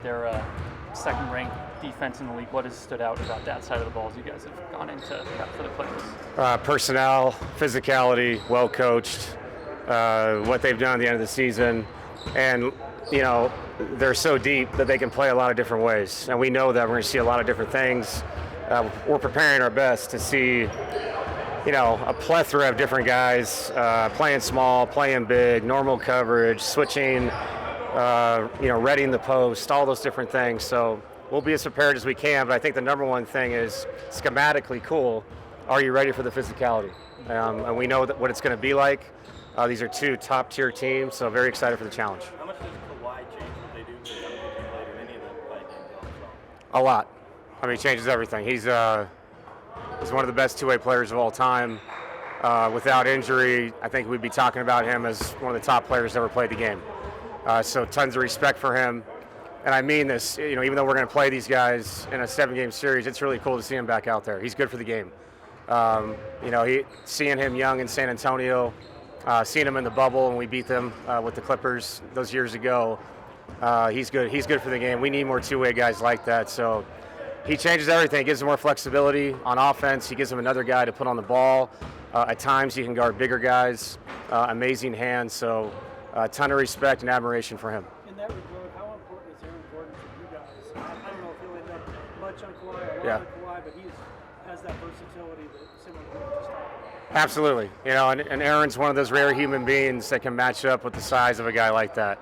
They're second-ranked defense in the league. What has stood out about that side of the ball as you guys have gone into that for the playoffs? Personnel, physicality, well coached, what they've done at the end of the season, and they're so deep that they can play a lot of different ways. And we know that we're going to see a lot of different things. We're preparing our best to see, a plethora of different guys playing small, playing big, normal coverage, switching, readying the post, all those different things. So we'll be as prepared as we can, but I think the number one thing is schematically cool. Are you ready for the physicality? And we know what it's going to be like. These are two top-tier teams, so very excited for the challenge. How much does Kawhi change what they do? Because I don't think he played in any of the fight games. A lot. I mean, he changes everything. He's one of the best two-way players of all time. Without injury, I think we'd be talking about him as one of the top players that ever played the game. So tons of respect for him. And I mean this, even though we're going to play these guys in a 7-game series, it's really cool to see him back out there. He's good for the game. Seeing him young in San Antonio, seeing him in the bubble when we beat them with the Clippers those years ago, he's good. He's good for the game. We need more two-way guys like that. So he changes everything. He gives them more flexibility on offense. He gives them another guy to put on the ball. At times he can guard bigger guys. Amazing hands. So a ton of respect and admiration for him. In that regard, how important is Aaron Gordon for you guys? I don't know if he'll end up much on Kawhi or a lot on Kawhi, but he has that versatility that similar to what you just talked about. Absolutely. And Aaron's one of those rare human beings that can match up with the size of a guy like that.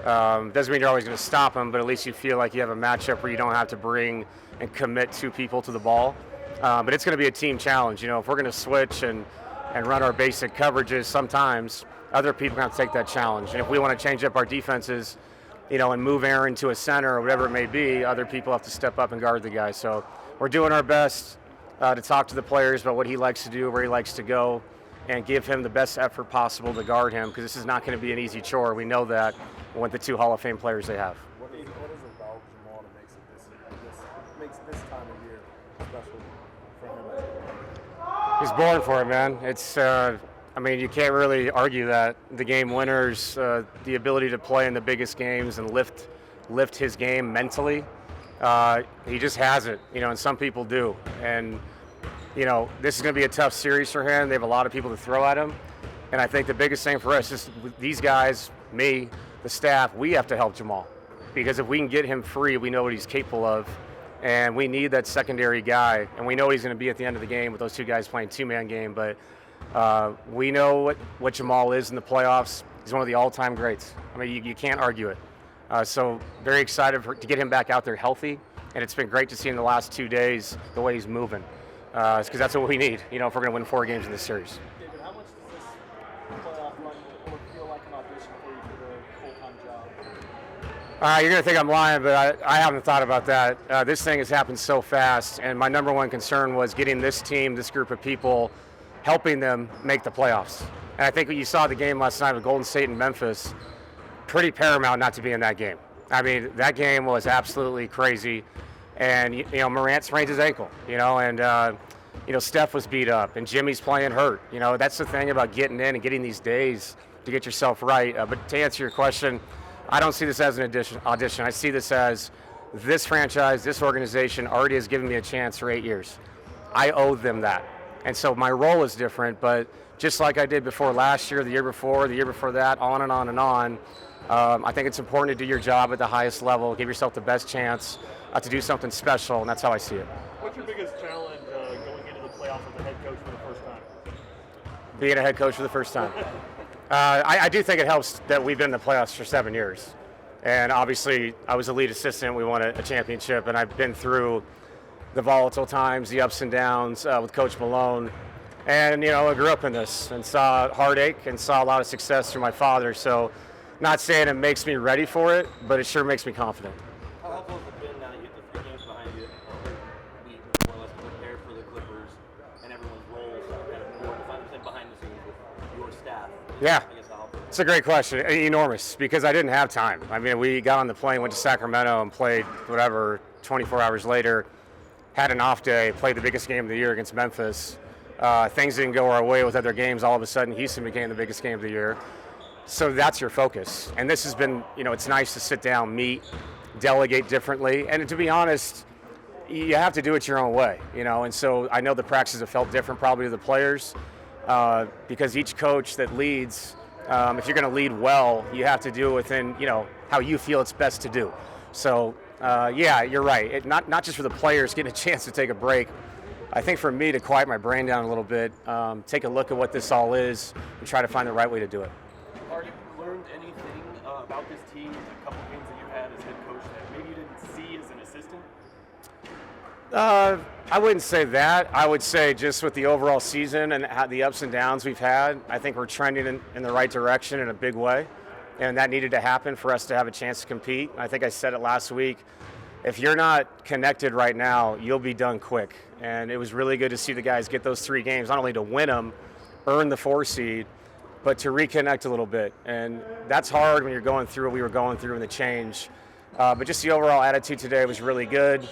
Doesn't mean you're always going to stop him, but at least you feel like you have a matchup where you don't have to bring and commit two people to the ball. But it's going to be a team challenge. If we're going to switch and run our basic coverages, sometimes other people are going to take that challenge. And if we want to change up our defenses, and move Aaron to a center or whatever it may be, other people have to step up and guard the guy. So we're doing our best to talk to the players about what he likes to do, where he likes to go, and give him the best effort possible to guard him, because this is not going to be an easy chore. We know that with the two Hall of Fame players they have. What is it about Jamal that makes this time of year special for him? He's born for it, man. It's, you can't really argue that. The game winners, the ability to play in the biggest games and lift his game mentally. He just has it, and some people do. And, this is going to be a tough series for him. They have a lot of people to throw at him. And I think the biggest thing for us is these guys, me, the staff, we have to help Jamal. Because if we can get him free, we know what he's capable of. And we need that secondary guy. And we know he's going to be at the end of the game with those two guys playing two-man game. But we know what Jamal is in the playoffs. He's one of the all-time greats. You can't argue it. So very excited to get him back out there healthy. And it's been great to see in the last 2 days the way he's moving. Because that's what we need, if we're going to win 4 games in this series. David, how much does this playoff run feel like an audition for you for the full-time job? You're going to think I'm lying, but I haven't thought about that. This thing has happened so fast, and my number one concern was getting this team, this group of people, helping them make the playoffs. And I think when you saw the game last night with Golden State and Memphis, pretty paramount not to be in that game. That game was absolutely crazy. And, Morant sprained his ankle, and, Steph was beat up, and Jimmy's playing hurt. That's the thing about getting in and getting these days to get yourself right. But to answer your question, I don't see this as an audition. I see this as this franchise, this organization already has given me a chance for 8 years. I owe them that. And so my role is different, but just like I did before last year, the year before that, on and on and on, I think it's important to do your job at the highest level, give yourself the best chance to do something special, and that's how I see it. What's your biggest challenge going into the playoffs as a head coach for the first time? Being a head coach for the first time. I do think it helps that we've been in the playoffs for 7 years. And obviously, I was a lead assistant. We won a championship, and I've been through the volatile times, the ups and downs with Coach Malone. And, I grew up in this and saw heartache and saw a lot of success through my father. So not saying it makes me ready for it, but it sure makes me confident. How helpful has it been now that you have the 3 games behind you, week more or less to prepare for the Clippers and everyone's roles kind of more behind the scenes with your staff? Yeah. It's a great question. Enormous, because I didn't have time. We got on the plane, went to Sacramento, and played 24 hours later, had an off day, played the biggest game of the year against Memphis. Things didn't go our way with other games. All of a sudden, Houston became the biggest game of the year. So that's your focus. And this has been, it's nice to sit down, meet, delegate differently. And to be honest, you have to do it your own way, And so I know the practices have felt different probably to the players because each coach that leads, if you're going to lead well, you have to do it within, how you feel it's best to do. So, yeah, you're right. Not just for the players getting a chance to take a break. I think for me to quiet my brain down a little bit, take a look at what this all is, and try to find the right way to do it. Have you learned anything about this team, a couple games that you had as head coach that maybe you didn't see as an assistant? I wouldn't say that. I would say just with the overall season and the ups and downs we've had, I think we're trending in the right direction in a big way. And that needed to happen for us to have a chance to compete. I think I said it last week. If you're not connected right now, you'll be done quick. And it was really good to see the guys get those 3 games, not only to win them, earn the 4 seed, but to reconnect a little bit. And that's hard when you're going through what we were going through in the change. But just the overall attitude today was really good.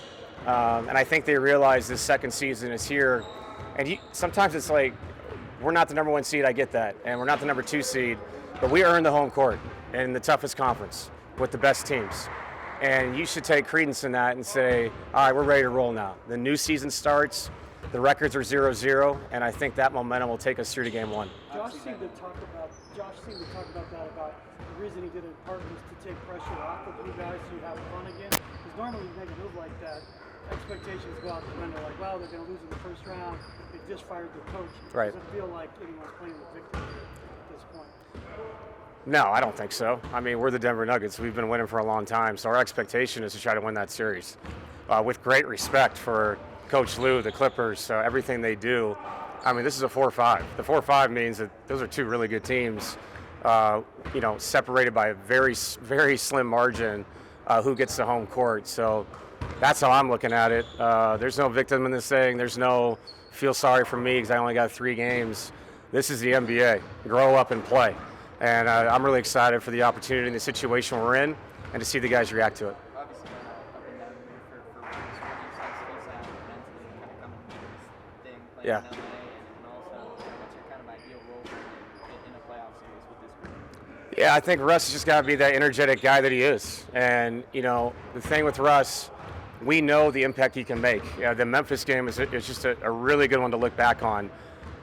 And I think they realize this second season is here. And sometimes it's like, we're not the number 1 seed, I get that. And we're not the number 2 seed, but we earned the home court in the toughest conference with the best teams. And you should take credence in that and say, all right, we're ready to roll now. The new season starts, the records are 0-0, and I think that momentum will take us through to game 1. Josh seemed to talk about that, about the reason he did it in part was to take pressure off of you guys so you have fun again. Because normally when you make a move like that, expectations go out the window, like, well, they're going to lose in the first round. They just fired their coach. Right. Does it feel like anyone's playing with victory at this point? No, I don't think so. I mean, we're the Denver Nuggets. We've been winning for a long time, so our expectation is to try to win that series. With great respect for Coach Lou, the Clippers, everything they do. I mean, this is a 4-5. The 4-5 means that those are 2 really good teams, separated by a very, very slim margin who gets the home court. So that's how I'm looking at it. There's no victim in this thing. There's no feel sorry for me because I only got 3 games. This is the NBA. Grow up and play. And I'm really excited for the opportunity and the situation we're in and to see the guys react to it. Obviously, up and down year for Bruce. What do you sense mentally kind of coming into this thing, playing Yeah. in LA, and also what's your kind of ideal role in a playoff series with this group? Yeah, I think Russ has just got to be that energetic guy that he is. And, the thing with Russ, we know the impact he can make. The Memphis game is just a really good one to look back on.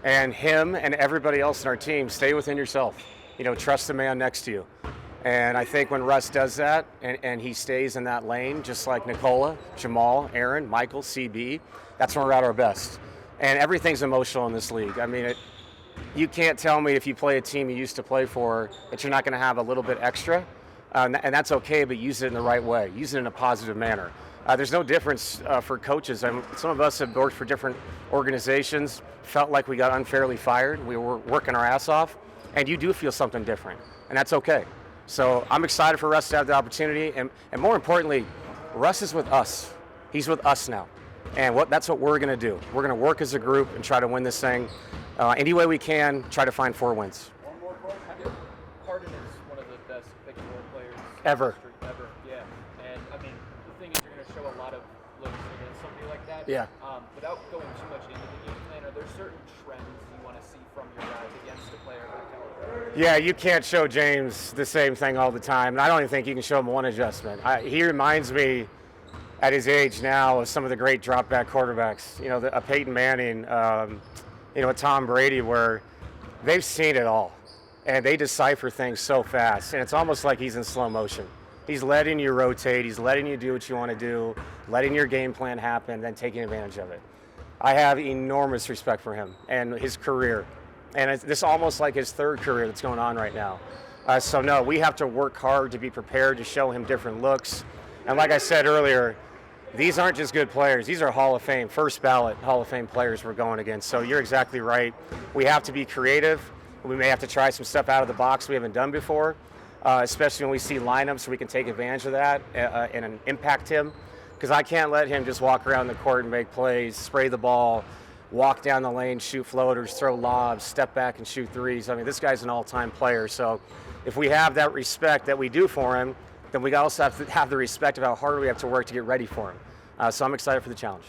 And him and everybody else in our team, stay within yourself. Trust the man next to you. And I think when Russ does that and he stays in that lane, just like Nikola, Jamal, Aaron, Michael, CB, that's when we're at our best. And everything's emotional in this league. I mean, you can't tell me if you play a team you used to play for that you're not going to have a little bit extra. And that's okay, but use it in the right way. Use it in a positive manner. There's no difference for coaches. Some of us have worked for different organizations, felt like we got unfairly fired. We were working our ass off. And you do feel something different, and that's okay. So I'm excited for Russ to have the opportunity, and more importantly, Russ is with us. He's with us now, and that's what we're going to do. We're going to work as a group and try to win this thing any way we can, try to find 4 wins. One more question. Harden is one of the best pick-and-roll players Ever. ever. Yeah. And I mean, the thing is, you're going to show a lot of looks against somebody like that. Yeah. Without going too much into the game plan, are there certain trends you want to see from your guys against a player like caliber? Yeah, you can't show James the same thing all the time, and I don't even think you can show him one adjustment. He reminds me, at his age now, of some of the great drop-back quarterbacks. A Peyton Manning, a Tom Brady, where they've seen it all, and they decipher things so fast, and it's almost like he's in slow motion. He's letting you rotate, he's letting you do what you want to do, letting your game plan happen, then taking advantage of it. I have enormous respect for him and his career. And this is almost like his 3rd career that's going on right now. So no, we have to work hard to be prepared to show him different looks. And like I said earlier, these aren't just good players. These are Hall of Fame, first ballot Hall of Fame players we're going against. So you're exactly right. We have to be creative. We may have to try some stuff out of the box we haven't done before, especially when we see lineups so we can take advantage of that and impact him. Because I can't let him just walk around the court and make plays, spray the ball, walk down the lane, shoot floaters, throw lobs, step back and shoot threes. I mean, this guy's an all-time player. So if we have that respect that we do for him, then we also have to have the respect of how hard we have to work to get ready for him. So I'm excited for the challenge.